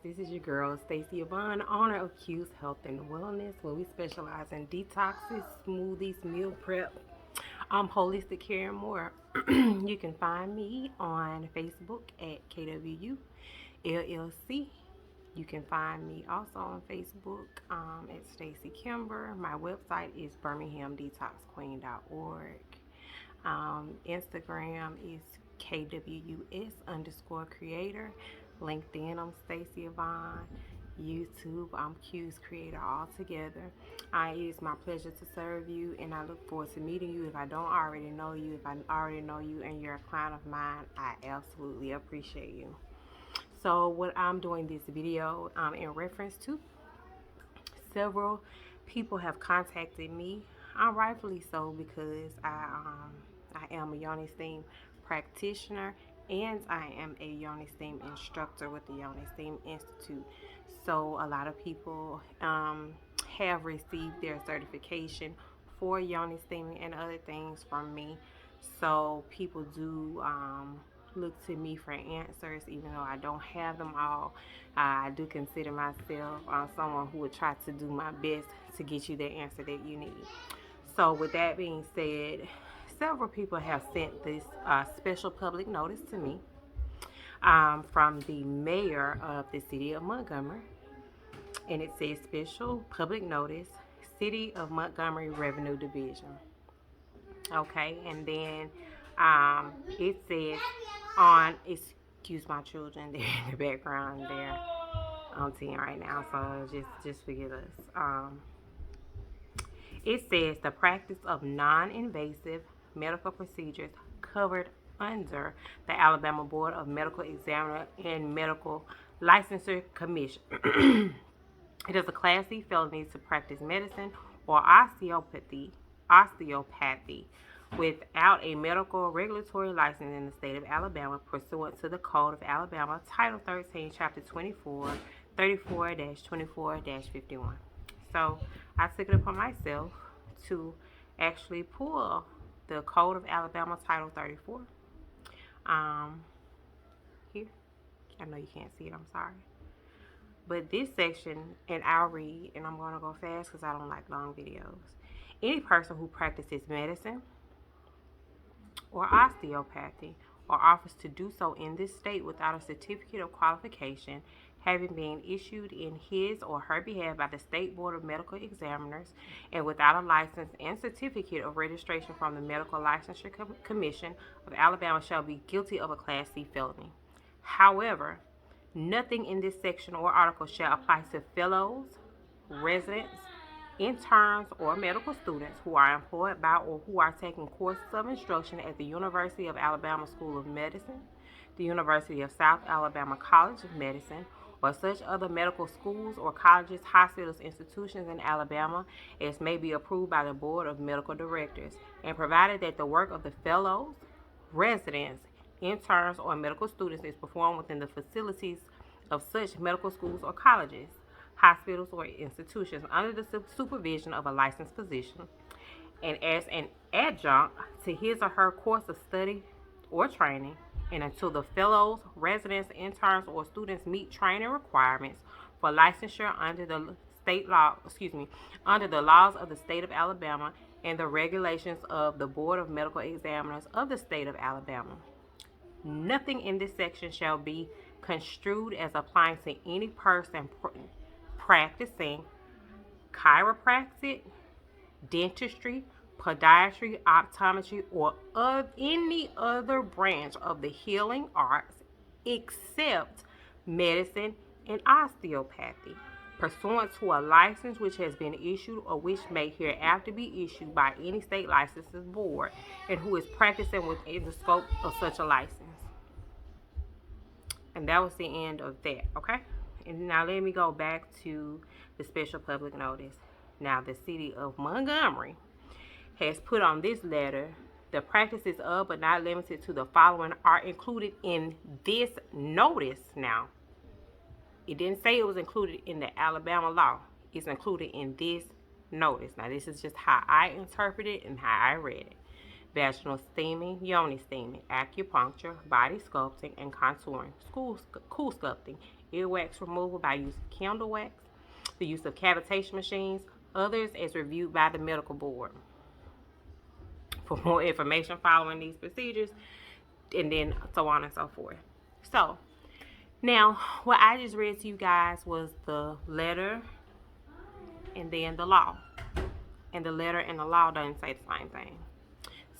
this is your girl Stacy Yvonne, owner of Q's Health and Wellness, where we specialize in detoxes, smoothies, meal prep, holistic care, and more. You can find me on Facebook at KWU LLC. You can find me also on Facebook at Stacy Kimber. My website is birminghamdetoxqueen.org. Instagram is KWUS underscore creator. LinkedIn, I'm Stacy Yvonne. YouTube, I'm Q's creator all together. It is my pleasure to serve you, and I look forward to meeting you. If I don't already know you, if I already know you and you're a client of mine, I absolutely appreciate you. So what I'm doing this video in reference to, several people have contacted me, rightfully so, because I am a Yoni Steam practitioner and I am a Yoni Steam instructor with the Yoni Steam Institute. So a lot of people have received their certification for Yoni Steaming and other things from me. So people do look to me for answers, even though I don't have them all. I do consider myself someone who would try to do my best to get you the answer that you need. So with that being said, several people have sent this special public notice to me from the mayor of the city of Montgomery. And it says special public notice, City of Montgomery Revenue Division. Okay, and then it says on, excuse my children, they're in the background, they're on 10 right now, so just forgive us. It says the practice of non-invasive medical procedures covered under the Alabama Board of Medical Examiner and Medical Licensure Commission. It is a Class C felony to practice medicine or osteopathy without a medical regulatory license in the state of Alabama pursuant to the Code of Alabama, Title 13, Chapter 24, 34-24-51. So I took it upon myself to actually pull the Code of Alabama, Title 34. Here. I know you can't see it, I'm sorry. But this section, and I'll read, and I'm going to go fast because I don't like long videos. Any person who practices medicine or osteopathy or offers to do so in this state without a certificate of qualification having been issued in his or her behalf by the State Board of Medical Examiners and without a license and certificate of registration from the Medical Licensure Commission of Alabama shall be guilty of a Class C felony. However, nothing in this section or article shall apply to fellows, residents, interns, or medical students who are employed by or who are taking courses of instruction at the University of Alabama School of Medicine, the University of South Alabama College of Medicine, or such other medical schools or colleges, hospitals, institutions in Alabama as may be approved by the Board of Medical Directors, and provided that the work of the fellows, residents, interns, or medical students is performed within the facilities of such medical schools or colleges, hospitals, or institutions under the supervision of a licensed physician, and as an adjunct to his or her course of study or training, and until the fellows, residents, interns, or students meet training requirements for licensure under the under the laws of the state of Alabama and the regulations of the Board of Medical Examiners of the state of Alabama. Nothing in this section shall be construed as applying to any person practicing chiropractic, dentistry, podiatry, optometry, or of any other branch of the healing arts except medicine and osteopathy, pursuant to a license which has been issued or which may hereafter be issued by any state licensing board, and who is practicing within the scope of such a license. And that was the end of that, okay? And now let me go back to the special public notice. Now, the city of Montgomery has put on this letter, the practices of but not limited to the following are included in this notice. Now, it didn't say it was included in the Alabama law. It's included in this notice. Now, this is just how I interpret it and how I read it. Vaginal steaming, yoni steaming, acupuncture, body sculpting and contouring, cool sculpting, earwax removal by use of candle wax, the use of cavitation machines, others as reviewed by the medical board. For more information following these procedures, and then so on and so forth. So, now what I just read to you guys was the letter and then the law. And the letter and the law doesn't say the same thing.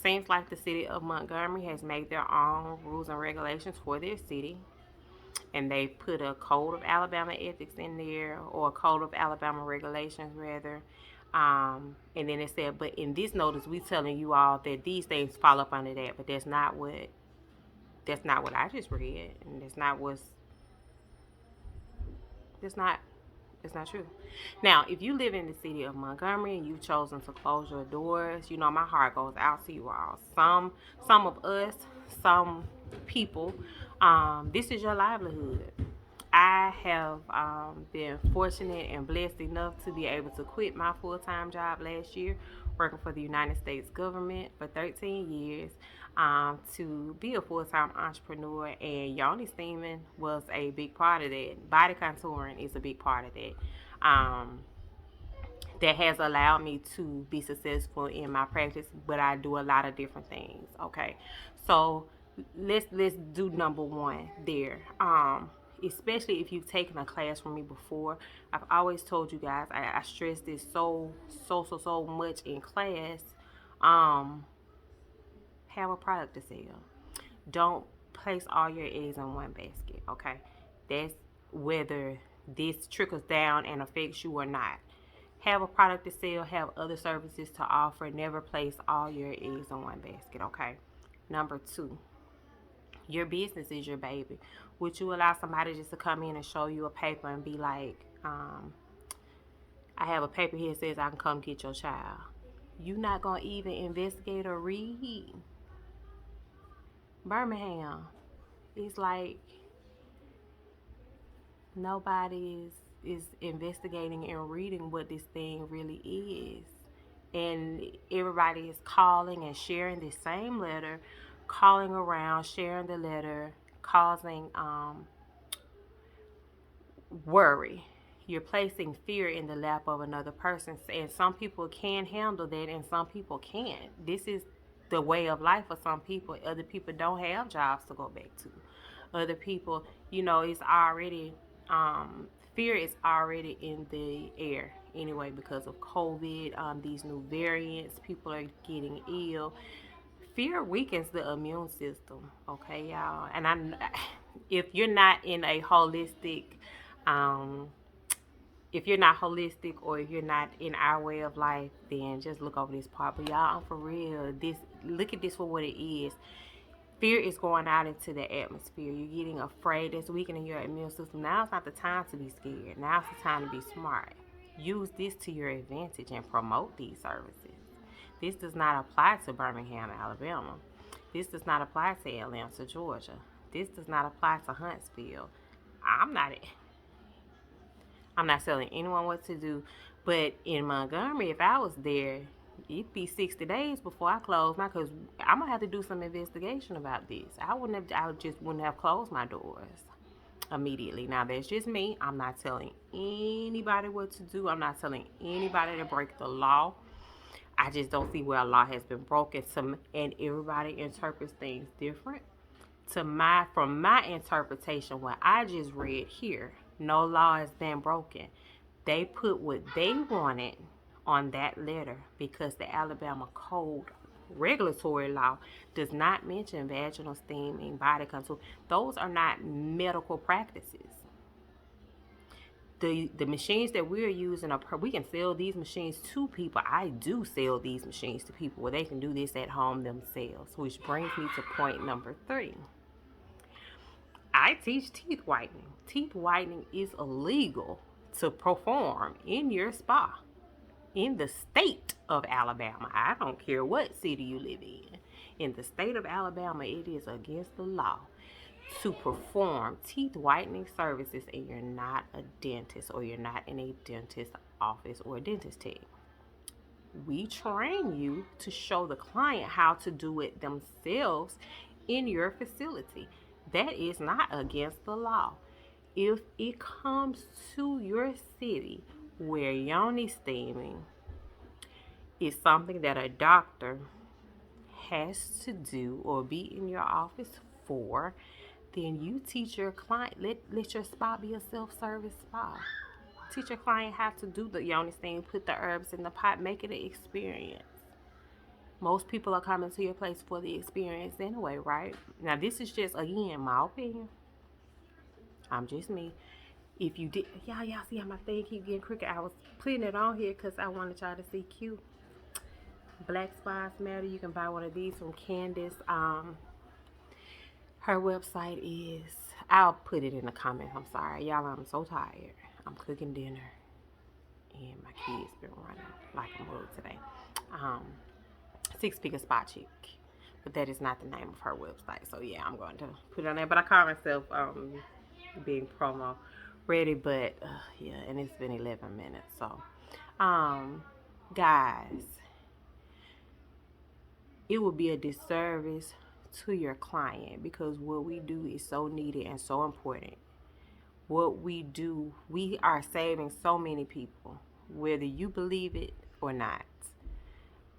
Seems like the city of Montgomery has made their own rules and regulations for their city. And they put a code of Alabama ethics in there, or a code of Alabama regulations rather. And then it said, but in this notice, we telling you all that these things fall up under that. But that's not what I just read, and that's not true. Now, if you live in the city of Montgomery and you've chosen to close your doors, you know my heart goes out to you all. Some of us, some people, this is your livelihood. I have been fortunate and blessed enough to be able to quit my full-time job last year, working for the United States government for 13 years, to be a full-time entrepreneur, and yoni steaming was a big part of that. Body contouring is a big part of that. That has allowed me to be successful in my practice, but I do a lot of different things. Okay, so let's do number one there. Especially if you've taken a class from me before, I've always told you guys, I stress this so much in class. Have a product to sell. Don't place all your eggs in one basket. Okay, that's whether this trickles down and affects you or not. Have a product to sell, have other services to offer. Never place all your eggs in one basket, okay? Number two, your business is your baby. Would you allow somebody just to come in and show you a paper and be like, I have a paper here that says I can come get your child? You're not going to even investigate or read. Birmingham, it's like nobody is investigating and reading what this thing really is. And everybody is calling and sharing the same letter, calling around, sharing the letter, causing worry. You're placing fear in the lap of another person. And some people can handle that and some people can't. This is the way of life for some people. Other people don't have jobs to go back to. Other people, it's already fear is already in the air anyway because of COVID, these new variants. People are getting ill. Fear weakens the immune system, okay, y'all? And if you're not in a holistic, if you're not holistic or if you're not in our way of life, then just look over this part. But y'all, I'm for real. Look at this for what it is. Fear is going out into the atmosphere. You're getting afraid. It's weakening your immune system. Now it's not the time to be scared. Now it's the time to be smart. Use this to your advantage and promote these services. This does not apply to Birmingham, Alabama. This does not apply to Atlanta, Georgia. This does not apply to Huntsville. I'm not telling anyone what to do. But in Montgomery, if I was there, it'd be 60 days before I close because I'm gonna have to do some investigation about this. I just wouldn't have closed my doors immediately. Now that's just me. I'm not telling anybody what to do. I'm not telling anybody to break the law. I just don't see where a law has been broken. And everybody interprets things different. From my interpretation, what I just read here, no law has been broken. They put what they wanted on that letter because the Alabama Code regulatory law does not mention vaginal steaming, body contour. Those are not medical practices. The machines that we're using, we can sell these machines to people. I do sell these machines to people where they can do this at home themselves, which brings me to point number 3. I teach teeth whitening. Teeth whitening is illegal to perform in your spa in the state of Alabama. I don't care what city you live in. In the state of Alabama, it is against the law to perform teeth whitening services, and you're not a dentist or you're not in a dentist office or a dentist tech. We train you to show the client how to do it themselves in your facility. That is not against the law. if it comes to your city where yoni steaming is something that a doctor has to do or be in your office for, then you teach your client, let your spa be a self-service spa. Teach your client how to do the yoni steam, put the herbs in the pot, make it an experience. Most people are coming to your place for the experience anyway, right? Now, this is just, again, my opinion. I'm just me. If you did, y'all see how my thing keep getting crooked? I was putting it on here because I wanted y'all to see cute. Black Spice Matter. You can buy one of these from Candace. Her website is, I'll put it in the comments. I'm sorry. Y'all, I'm so tired. I'm cooking dinner. And my kids been running like a mug today. Six Figure Spot Chick. But that is not the name of her website. So yeah, I'm going to put it on there. But I call myself being promo ready. But yeah, and it's been 11 minutes. So guys, it would be a disservice to your client because what we do is so needed and so important. What we do, we are saving so many people, whether you believe it or not.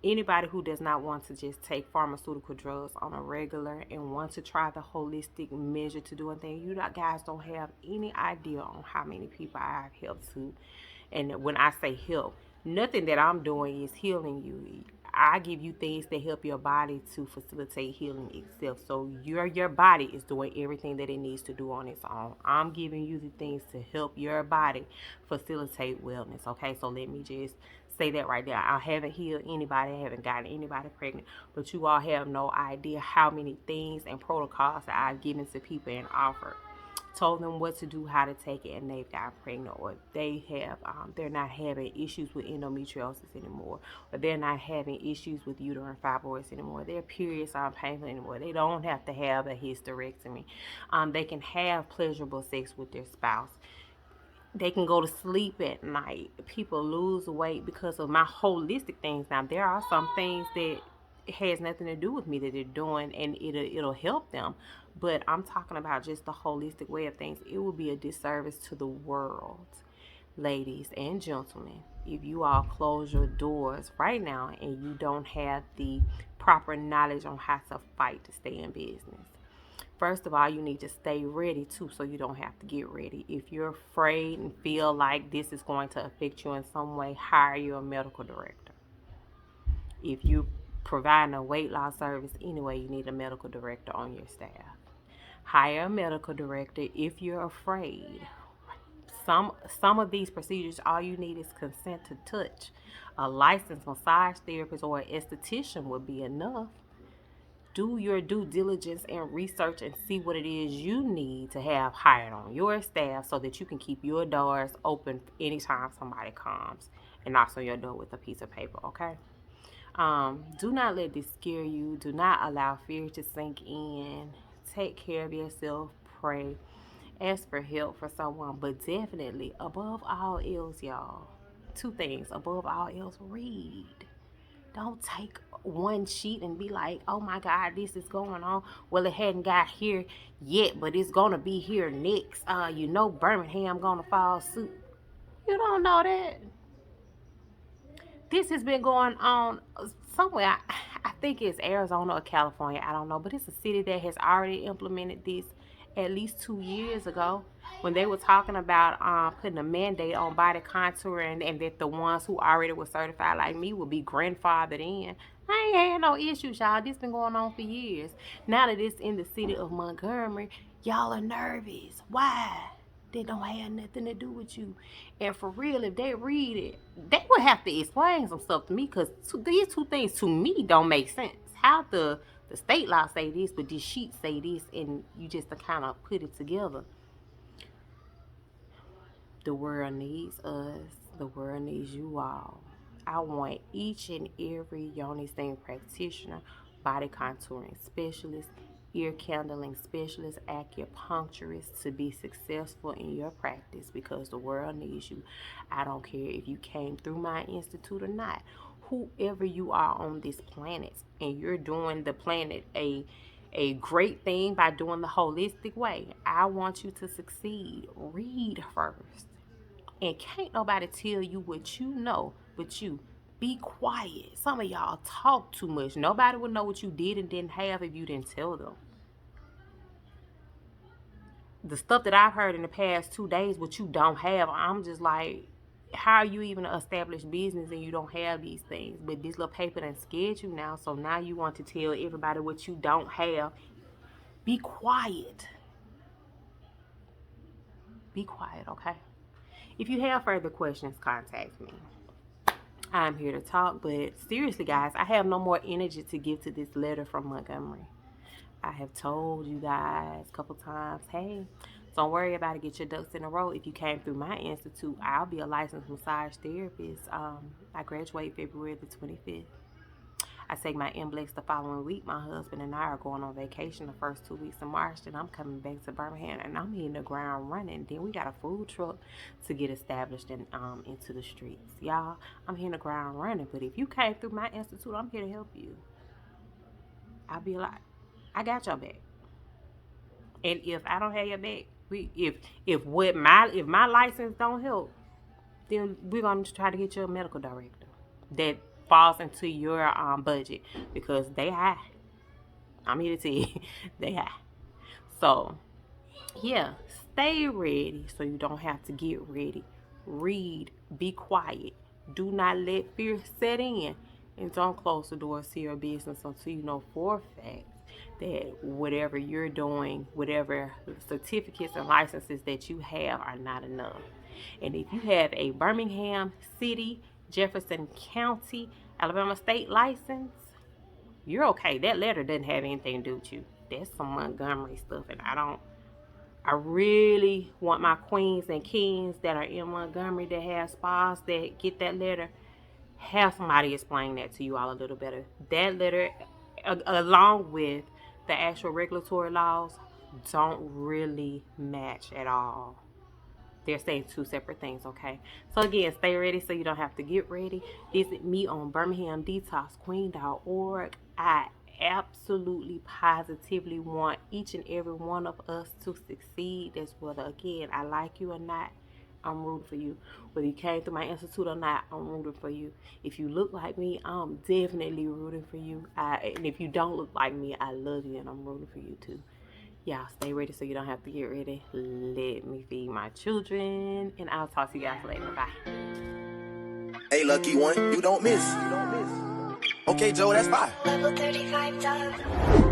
Anybody who does not want to just take pharmaceutical drugs on a regular and want to try the holistic measure to doing things, you guys don't have any idea on how many people I've helped to. And when I say help, nothing that I'm doing is healing you. I give you things that help your body to facilitate healing itself. So your body is doing everything that it needs to do on its own. I'm giving you the things to help your body facilitate wellness. Okay, so let me just say that right there. I haven't healed anybody, I haven't gotten anybody pregnant, but you all have no idea how many things and protocols that I've given to people and offered. Told them what to do, how to take it, and they've gotten pregnant, or they're not having issues with endometriosis anymore, or they're not having issues with uterine fibroids anymore. Their periods aren't painful anymore. They don't have to have a hysterectomy. They can have pleasurable sex with their spouse. They can go to sleep at night. People lose weight because of my holistic things. Now, there are some things that has nothing to do with me that they're doing, and it'll help them. But I'm talking about just the holistic way of things. It would be a disservice to the world, ladies and gentlemen, if you all close your doors right now and you don't have the proper knowledge on how to fight to stay in business. First of all, you need to stay ready too, so you don't have to get ready. If you're afraid and feel like this is going to affect you in some way, hire your medical director. If you're providing a weight loss service anyway, you need a medical director on your staff. Hire a medical director if you're afraid. Some of these procedures, all you need is consent to touch. A licensed massage therapist or an esthetician would be enough. Do your due diligence and research and see what it is you need to have hired on your staff so that you can keep your doors open anytime somebody comes, and also your door with a piece of paper, okay? Do not let this scare you. Do not allow fear to sink in. Take care of yourself. Pray. Ask for help for someone. But definitely, above all else, y'all, two things. Above all else, read. Don't take one sheet and be like, oh my God, this is going on. Well, it hadn't got here yet, but it's going to be here next. Birmingham going to fall suit. You don't know that. This has been going on somewhere. I think it's Arizona or California. I don't know. But it's a city that has already implemented this at least 2 years ago when they were talking about putting a mandate on body contouring, and that the ones who already were certified like me would be grandfathered in. I ain't had no issues, y'all. This been going on for years. Now that it's in the city of Montgomery, y'all are nervous. Why? That don't have nothing to do with you. And for real, if they read it, they would have to explain some stuff to me, because these two things to me don't make sense. How the state law say this, but this sheet say this, and you just to kind of put it together. The world needs us. The world needs you all. I want each and every yoni steam practitioner, body contouring specialist, ear candling specialist, acupuncturist to be successful in your practice, because the world needs you. I don't care if you came through my institute or not. Whoever you are on this planet, and you're doing the planet a a great thing by doing the holistic way. I want you to succeed. Read first. And can't nobody tell you what you know but you. Be quiet. Some of y'all talk too much. Nobody would know what you did and didn't have if you didn't tell them. The stuff that I've heard in the past 2 days, what you don't have, I'm just like, how are you even an established business and you don't have these things? But this little paper done scared you now, so now you want to tell everybody what you don't have. Be quiet. Be quiet, okay? If you have further questions, contact me. I'm here to talk, but seriously, guys, I have no more energy to give to this letter from Montgomery. I have told you guys a couple times, hey, don't worry about it. Get your ducks in a row. If you came through my institute, I'll be a licensed massage therapist. I graduate February the 25th. I take my NBLEX the following week. My husband and I are going on vacation the first 2 weeks of March. Then I'm coming back to Birmingham, and I'm hitting the ground running. Then we got a food truck to get established and into the streets. Y'all, I'm hitting the ground running. But if you came through my institute, I'm here to help you. I'll be like, I got your back. And if I don't have your back, if my license don't help, then we're gonna try to get you a medical director that falls into your budget, because they high. I'm here to tell you, they high. So yeah, stay ready so you don't have to get ready. Read, be quiet. Do not let fear set in, and don't close the doors to your business until you know for a fact that whatever you're doing, whatever certificates and licenses that you have are not enough. And if you have a Birmingham City, Jefferson County, Alabama State license, you're okay. That letter doesn't have anything to do with you. That's some Montgomery stuff, and I really want my queens and kings that are in Montgomery that have spas that get that letter, have somebody explain that to you all a little better. That letter, along with the actual regulatory laws, don't really match at all. They're saying two separate things, okay? So again, stay ready so you don't have to get ready. Visit me on BirminghamDetoxQueen.org. I absolutely positively want each and every one of us to succeed. That's whether, again, I like you or not, I'm rooting for you. Whether you came through my institute or not, I'm rooting for you. If you look like me, I'm definitely rooting for you. And if you don't look like me, I love you and I'm rooting for you too. Y'all stay ready so you don't have to get ready. Let me feed my children, and I'll talk to you guys later. Bye. Hey, lucky one, you don't miss. Okay, Joe, that's fine. Level 35 done.